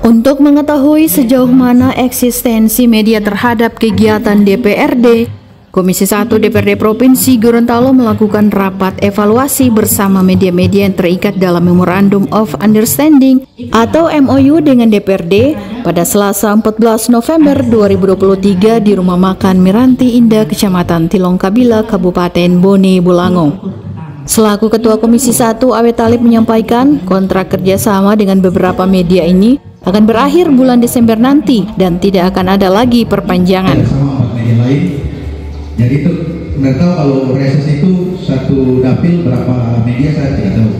Untuk mengetahui sejauh mana eksistensi media terhadap kegiatan DPRD, Komisi 1 DPRD Provinsi Gorontalo melakukan rapat evaluasi bersama media-media yang terikat dalam Memorandum of Understanding atau MOU dengan DPRD pada Selasa 14 November 2023 di Rumah Makan Miranti Indah, Kecamatan Tilongkabila, Kabupaten Bone Bolango. Selaku Ketua Komisi 1, Awe Talib menyampaikan kontrak kerjasama dengan beberapa media ini akan berakhir bulan Desember nanti dan tidak akan ada lagi perpanjangan. Jadi itu nggak tahu kalau reses itu satu dapil berapa media saya tidak tahu.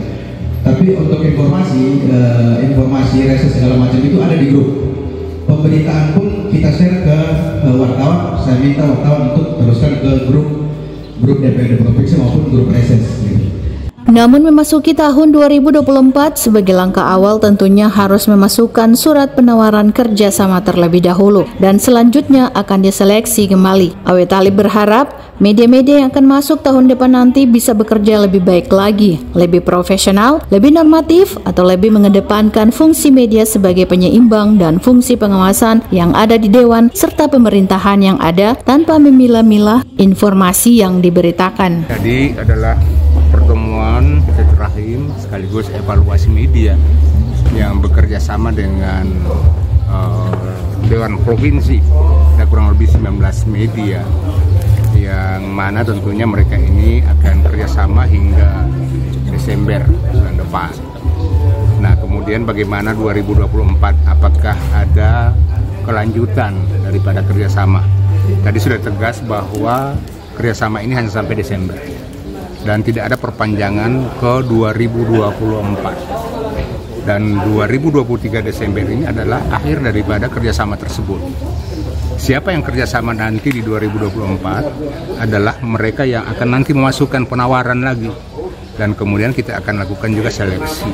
Tapi untuk informasi reses segala macam itu ada di grup. Pemberitaan pun kita share ke wartawan. Saya minta wartawan untuk teruskan ke grup DPRD Provinsi maupun grup reses. Namun memasuki tahun 2024, sebagai langkah awal tentunya harus memasukkan surat penawaran kerjasama terlebih dahulu dan selanjutnya akan diseleksi kembali. Awe Talib berharap media-media yang akan masuk tahun depan nanti bisa bekerja lebih baik lagi, lebih profesional, lebih normatif, atau lebih mengedepankan fungsi media sebagai penyeimbang dan fungsi pengawasan yang ada di Dewan serta pemerintahan yang ada tanpa memilah-milah informasi yang diberitakan. Jadi adalah pertemuan silaturahim sekaligus evaluasi media yang bekerja sama dengan Dewan Provinsi. Ada kurang lebih 19 media yang mana tentunya mereka ini akan kerjasama hingga Desember bulan depan. Nah, kemudian bagaimana 2024, apakah ada kelanjutan daripada kerjasama? Tadi sudah tegas bahwa kerjasama ini hanya sampai Desember dan tidak ada perpanjangan ke 2024, dan 2023 Desember ini adalah akhir daripada kerjasama tersebut. Siapa yang kerjasama nanti di 2024 adalah mereka yang akan nanti memasukkan penawaran lagi, dan kemudian kita akan lakukan juga seleksi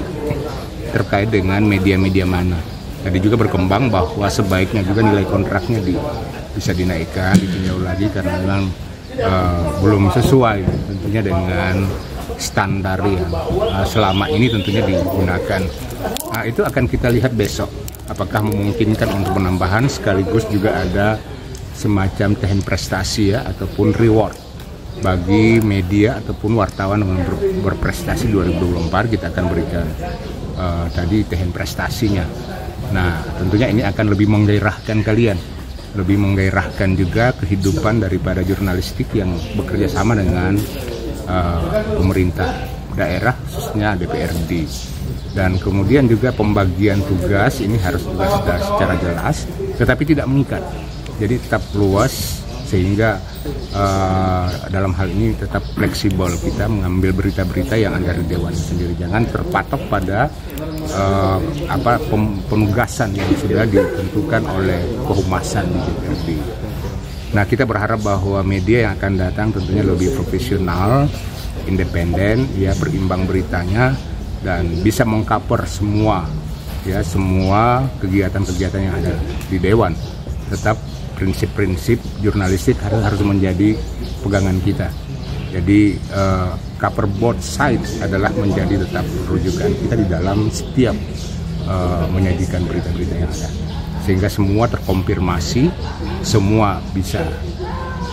terkait dengan media-media mana. Tadi juga berkembang bahwa sebaiknya juga nilai kontraknya bisa dinaikkan, ditinjau lagi karena memang belum sesuai tentunya dengan standar yang selama ini tentunya digunakan. Nah, itu akan kita lihat besok apakah memungkinkan untuk penambahan, sekaligus juga ada semacam tehen prestasi ya, ataupun reward bagi media ataupun wartawan yang berprestasi 2024. Kita akan berikan tadi tehen prestasinya. Nah, tentunya ini akan lebih menggairahkan kalian, lebih menggairahkan juga kehidupan daripada jurnalistik yang bekerja sama dengan pemerintah daerah, khususnya DPRD. Dan kemudian juga pembagian tugas ini harus juga secara jelas, tetapi tidak mengikat. Jadi tetap luas, sehingga dalam hal ini tetap fleksibel kita mengambil berita-berita yang ada di Dewan sendiri. Jangan terpatok pada penugasan yang sudah ditentukan oleh kehumasan di DPRD. Nah, kita berharap bahwa media yang akan datang tentunya lebih profesional, independen, ya, berimbang beritanya, dan bisa mengcover semua kegiatan-kegiatan yang ada di Dewan. Tetap prinsip-prinsip jurnalistik harus menjadi pegangan kita. Jadi cover both sides adalah menjadi tetap rujukan kita di dalam setiap menyajikan berita-berita yang ada, sehingga semua terkonfirmasi, semua bisa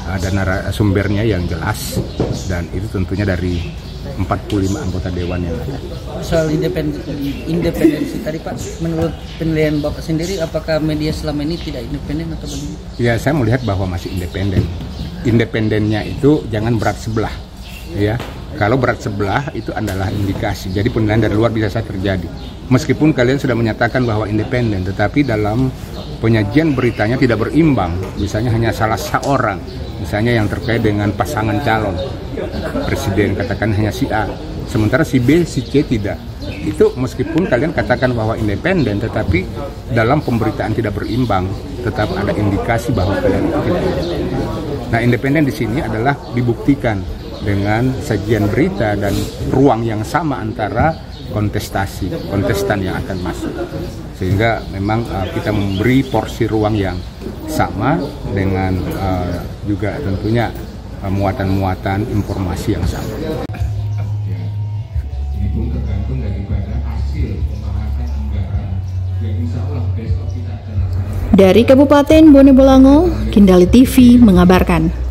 ada sumbernya yang jelas, dan itu tentunya dari 45 anggota Dewan yang ada. Soal independensi tadi Pak, menurut penilaian Bapak sendiri, apakah media selama ini tidak independen atau bagaimana? Ya, saya melihat bahwa masih independen. Independennya itu jangan berat sebelah, ya. Kalau berat sebelah itu adalah indikasi. Jadi penilaian dari luar bisa saja terjadi. Meskipun kalian sudah menyatakan bahwa independen, tetapi dalam penyajian beritanya tidak berimbang. Misalnya hanya salah seorang, misalnya yang terkait dengan pasangan calon presiden, katakan hanya si A, sementara si B, si C tidak. Itu meskipun kalian katakan bahwa independen, tetapi dalam pemberitaan tidak berimbang, tetap ada indikasi bahwa kalian tidak independen. Nah, independen di sini adalah dibuktikan dengan sajian berita dan ruang yang sama antara kontestan yang akan masuk, sehingga memang kita memberi porsi ruang yang sama dengan juga tentunya muatan-muatan informasi yang sama. Ini pun tergantung daripada hasil pembahasan anggaran yang insya Allah besok Dari Kabupaten Bone Bolango, Kindali TV mengabarkan.